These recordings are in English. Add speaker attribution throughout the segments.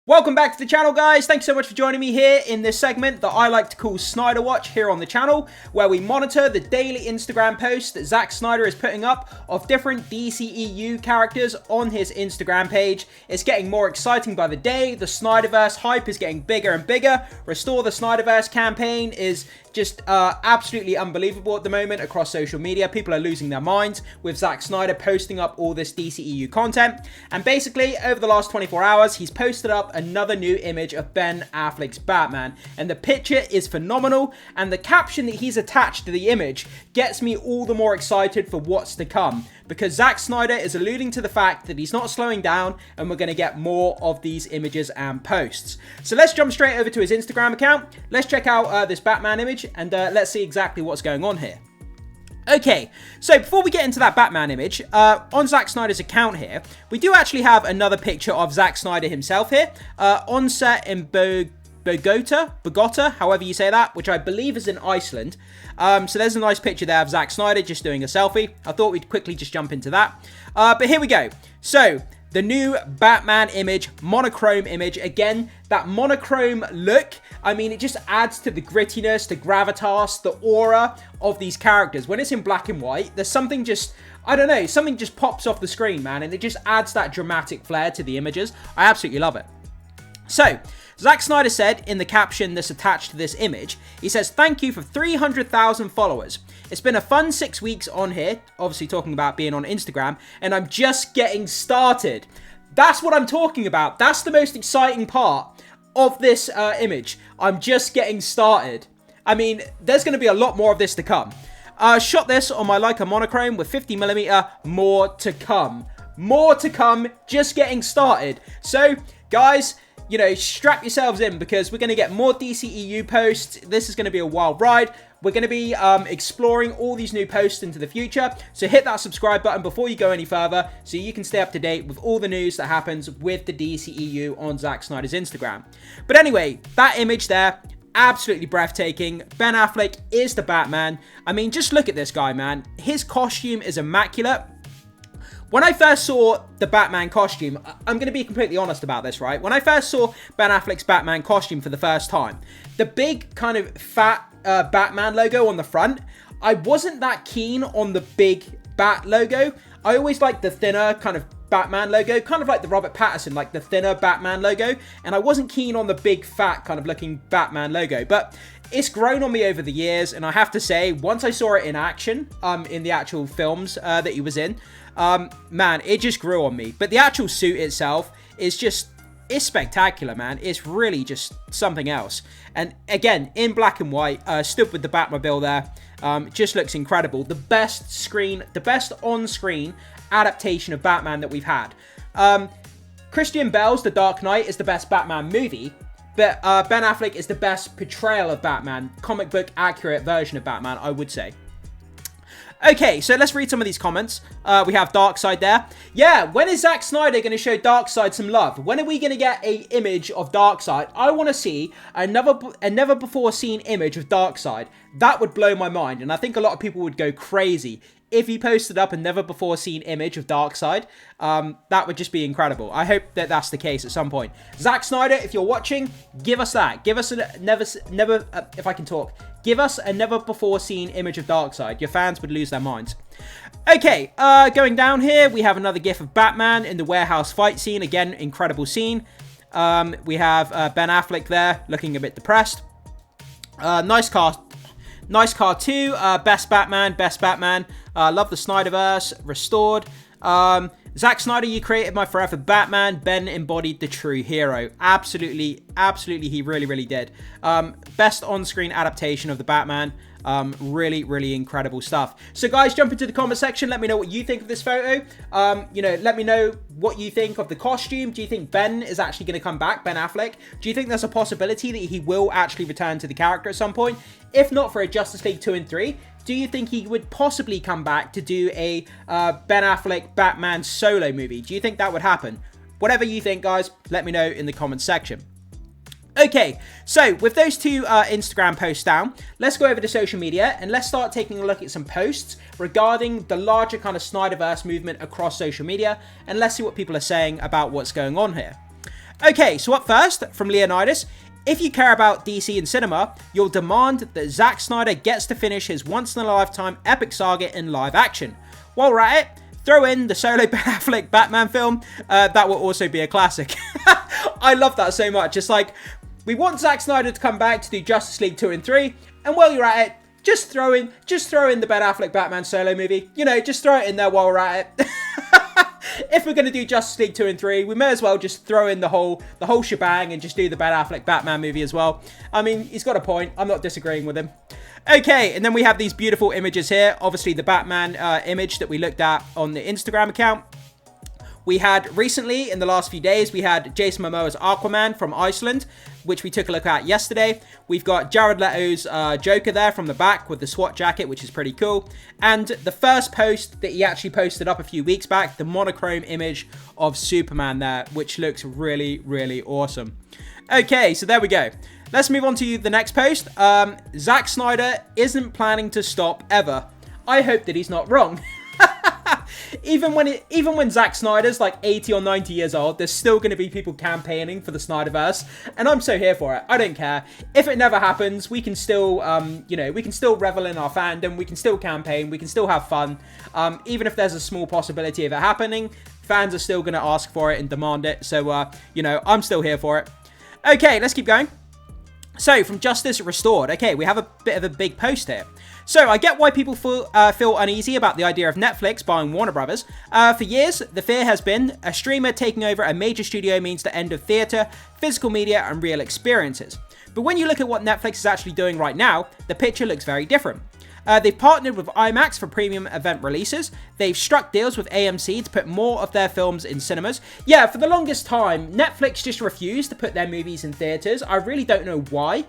Speaker 1: Welcome back to the channel, guys. Thanks so much for joining me here in this segment that I like to call Snyder Watch here on the channel, where we monitor the daily Instagram posts that Zack Snyder is putting up of different DCEU characters on his Instagram page. It's getting more exciting by the day. The SnyderVerse hype is getting bigger and bigger. Restore the SnyderVerse campaign is just absolutely unbelievable at the moment across social media. People are losing their minds with Zack Snyder posting up all this DCEU content. And basically, over the last 24 hours, he's posted up another new image of Ben Affleck's Batman. And the picture is phenomenal. And the caption that he's attached to the image gets me all the more excited for what's to come. Because Zack Snyder is alluding to the fact that he's not slowing down and we're going to get more of these images and posts. So let's jump straight over to his Instagram account. Let's check out this Batman image and let's see exactly what's going on here. Okay, so before we get into that Batman image, on Zack Snyder's account here, we do actually have another picture of Zack Snyder himself here, on set in Bogota, however you say that, which I believe is in Iceland. So there's a nice picture there of Zack Snyder just doing a selfie. I thought we'd quickly just jump into that. But here we go. So the new Batman image, monochrome image. Again, that monochrome look, I mean, it just adds to the grittiness, the gravitas, the aura of these characters. When it's in black and white, there's something just, I don't know, something just pops off the screen, man. And it just adds that dramatic flair to the images. I absolutely love it. So, Zack Snyder said in the caption that's attached to this image, he says, "Thank you for 300,000 followers. It's been a fun 6 weeks on here," obviously talking about being on Instagram, "and I'm just getting started." That's what I'm talking about. That's the most exciting part of this image. I'm just getting started. I mean, there's going to be a lot more of this to come. Shot this on my Leica monochrome with 50mm, more to come. More to come, just getting started. So, guys, you know, strap yourselves in because we're going to get more DCEU posts. This is going to be a wild ride. We're going to be exploring all these new posts into the future. So hit that subscribe button before you go any further so you can stay up to date with all the news that happens with the DCEU on Zack Snyder's Instagram. But anyway, that image there, absolutely breathtaking. Ben Affleck is the Batman. I mean, just look at this guy, man. His costume is immaculate. When I first saw the Batman costume, I'm going to be completely honest about this, right? When I first saw Ben Affleck's Batman costume for the first time, the big kind of fat Batman logo on the front, I wasn't that keen on the big bat logo. I always liked the thinner kind of Batman logo, kind of like the Robert Pattinson, like the thinner Batman logo. And I wasn't keen on the big fat kind of looking Batman logo. But it's grown on me over the years. And I have to say, once I saw it in action, in the actual films that he was in, man, it just grew on me. But the actual suit itself is just, it's spectacular, man. It's really just something else. And again, in black and white, stood with the Batmobile there. Just looks incredible. The best on-screen adaptation of Batman that we've had. Christian Bale's The Dark Knight is the best Batman movie, but Ben Affleck is the best portrayal of Batman, comic book accurate version of Batman, I would say. Okay, so let's read some of these comments. We have Darkseid there. Yeah, when is Zack Snyder going to show Darkseid some love? When are we going to get an image of Darkseid? I want to see a never before seen image of Darkseid. That would blow my mind, and I think a lot of people would go crazy if he posted up a never before seen image of Darkseid. That would just be incredible. I hope that that's the case at some point. Zack Snyder, if you're watching, give us that. Give us a if I can talk. Give us a never before seen image of Darkseid. Your fans would lose their minds. Okay, going down here, we have another gif of Batman in the warehouse fight scene. Again, incredible scene. We have Ben Affleck there, looking a bit depressed. Nice car too. Best Batman. Love the Snyderverse. Restored. Zack Snyder, you created my forever Batman. Ben embodied the true hero. Absolutely, he really did. Best on-screen adaptation of the Batman. Really incredible stuff. So guys, jump into the comment section. Let me know what you think of this photo. You know, let me know what you think of the costume. Do you think Ben is actually going to come back, Ben Affleck? Do you think there's a possibility that he will actually return to the character at some point? If not for a Justice League 2 and 3, do you think he would possibly come back to do a Ben Affleck Batman solo movie? Do you think that would happen? Whatever you think, guys, let me know in the comments section. Okay, so with those two Instagram posts down, let's go over to social media and let's start taking a look at some posts regarding the larger kind of Snyderverse movement across social media, and let's see what people are saying about what's going on here. Okay, so up first, from Leonidas, if you care about DC in cinema, you'll demand that Zack Snyder gets to finish his once-in-a-lifetime epic saga in live action. While we're at it, throw in the solo Ben Affleck Batman film. That will also be a classic. I love that so much. It's like, we want Zack Snyder to come back to do Justice League 2 and 3, and while you're at it, just throw in the Ben Affleck Batman solo movie. You know, just throw it in there while we're at it. If we're going to do Justice League 2 and 3, we may as well just throw in the whole shebang and just do the Ben Affleck Batman movie as well. I mean, he's got a point. I'm not disagreeing with him. Okay, and then we have these beautiful images here. Obviously, the Batman image that we looked at on the Instagram account. We had recently, in the last few days, we had Jason Momoa's Aquaman from Iceland, which we took a look at yesterday. We've got Jared Leto's Joker there from the back with the SWAT jacket, which is pretty cool. And the first post that he actually posted up a few weeks back, the monochrome image of Superman there, which looks really, really awesome. Okay, so there we go. Let's move on to the next post. Zack Snyder isn't planning to stop ever. I hope that he's not wrong. Even when Zack Snyder's like 80 or 90 years old, there's still going to be people campaigning for the SnyderVerse, and I'm so here for it. I don't care if it never happens. We can still, we can still revel in our fandom. We can still campaign. We can still have fun. Even if there's a small possibility of it happening, fans are still going to ask for it and demand it. So, I'm still here for it. Okay, let's keep going. So, from Justice Restored. Okay, we have a bit of a big post here. So, I get why people feel uneasy about the idea of Netflix buying Warner Brothers. For years, the fear has been a streamer taking over a major studio means the end of theatre, physical media, and real experiences. But when you look at what Netflix is actually doing right now, the picture looks very different. They've partnered with IMAX for premium event releases. They've struck deals with AMC to put more of their films in cinemas. Yeah, for the longest time, Netflix just refused to put their movies in theaters. I really don't know why.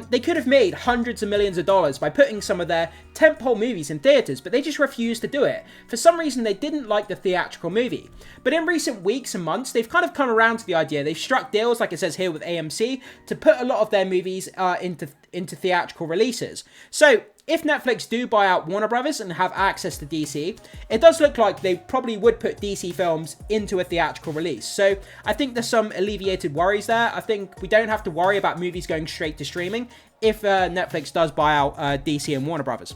Speaker 1: They could have made hundreds of millions of dollars by putting some of their tentpole movies in theaters, but they just refused to do it. For some reason, they didn't like the theatrical movie. But in recent weeks and months, they've kind of come around to the idea. They've struck deals, like it says here with AMC, to put a lot of their movies into theatrical releases. So, if Netflix do buy out Warner Brothers and have access to DC, it does look like they probably would put DC films into a theatrical release. So I think there's some alleviated worries there. I think we don't have to worry about movies going straight to streaming if Netflix does buy out DC and Warner Brothers.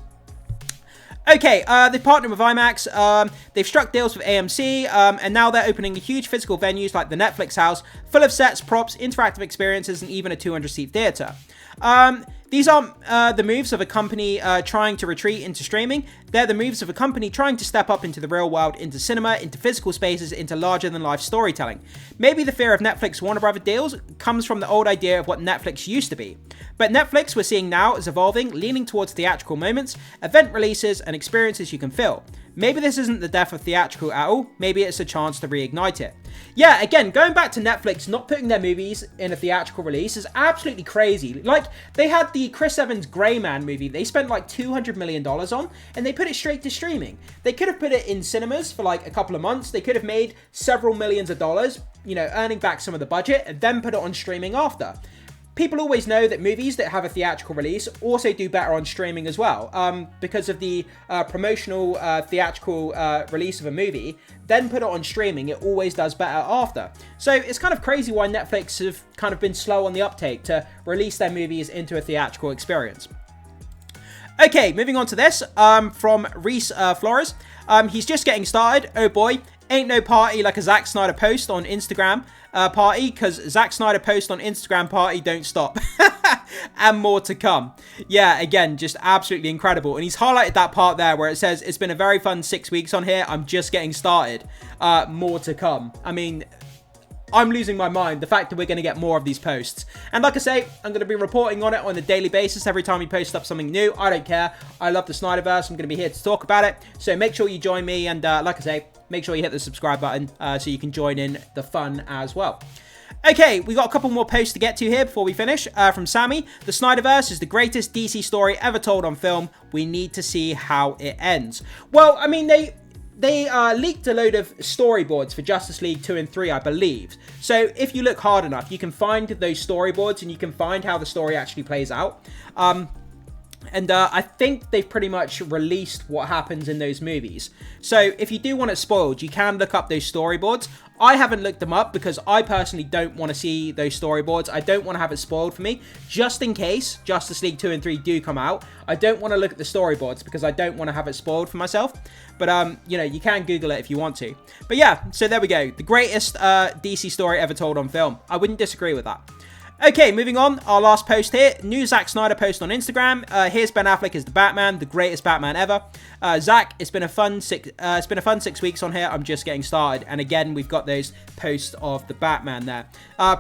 Speaker 1: Okay, they've partnered with IMAX, they've struck deals with AMC, and now they're opening huge physical venues like the Netflix House, full of sets, props, interactive experiences, and even a 200-seat theater. These aren't the moves of a company trying to retreat into streaming. They're the moves of a company trying to step up into the real world, into cinema, into physical spaces, into larger-than-life storytelling. Maybe the fear of Netflix Warner Brothers deals comes from the old idea of what Netflix used to be. But Netflix we're seeing now is evolving, leaning towards theatrical moments, event releases, and experiences you can feel. Maybe this isn't the death of theatrical at all, maybe it's a chance to reignite it. Yeah, again, going back to Netflix not putting their movies in a theatrical release is absolutely crazy. Like, they had the Chris Evans Grey Man movie they spent like $200 million on, and they put it straight to streaming. They could have put it in cinemas for like a couple of months, they could have made several millions of dollars, earning back some of the budget, and then put it on streaming after. People always know that movies that have a theatrical release also do better on streaming as well, because of the promotional theatrical release of a movie, then put it on streaming, it always does better after. So it's kind of crazy why Netflix have kind of been slow on the uptake to release their movies into a theatrical experience. Okay, moving on to this, from Reese Flores. He's just getting started, oh boy. Ain't no party like a Zack Snyder post on Instagram party, because Zack Snyder post on Instagram party don't stop. And more to come. Yeah, again, just absolutely incredible. And he's highlighted that part there where it says, it's been a very fun 6 weeks on here. I'm just getting started. More to come. I mean, I'm losing my mind, the fact that we're going to get more of these posts. And like I say, I'm going to be reporting on it on a daily basis every time we post up something new. I don't care. I love the SnyderVerse. I'm going to be here to talk about it. So make sure you join me. And like I say, make sure you hit the subscribe button so you can join in the fun as well. Okay, we got a couple more posts to get to here before we finish. From Sammy, the SnyderVerse is the greatest DC story ever told on film. We need to see how it ends. Well, I mean, they leaked a load of storyboards for Justice League 2 and 3, I believe. So if you look hard enough, you can find those storyboards and you can find how the story actually plays out. And I think they've pretty much released what happens in those movies. So if you do want it spoiled, you can look up those storyboards. I haven't looked them up because I personally don't want to see those storyboards. I don't want to have it spoiled for me. Just in case Justice League 2 and 3 do come out, I don't want to look at the storyboards because I don't want to have it spoiled for myself. But, you know, you can Google it if you want to. But yeah, so there we go. The greatest DC story ever told on film. I wouldn't disagree with that. Okay, moving on, our last post here, new Zack Snyder post on Instagram. Here's Ben Affleck as the Batman, the greatest Batman ever. Zack, it's been a fun 6 weeks on here. I'm just getting started, and again, we've got those posts of the Batman there.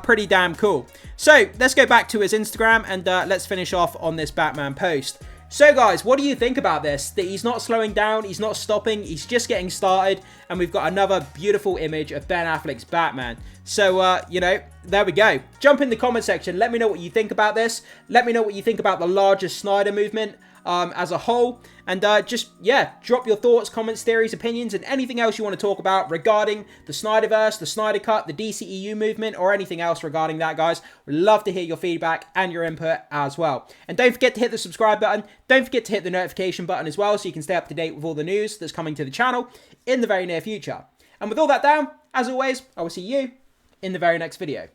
Speaker 1: Pretty damn cool. So let's go back to his Instagram and let's finish off on this Batman post. So guys, what do you think about this? That he's not slowing down, he's not stopping, he's just getting started, and we've got another beautiful image of Ben Affleck's Batman. So, you know, there we go. Jump in the comment section, let me know what you think about this. Let me know what you think about the larger Snyder movement as a whole. And just, yeah, drop your thoughts, comments, theories, opinions, and anything else you want to talk about regarding the SnyderVerse, the Snyder Cut, the DCEU movement, or anything else regarding that, guys. We'd love to hear your feedback and your input as well. And don't forget to hit the subscribe button. Don't forget to hit the notification button as well so you can stay up to date with all the news that's coming to the channel in the very near future. And with all that down, as always, I will see you in the very next video.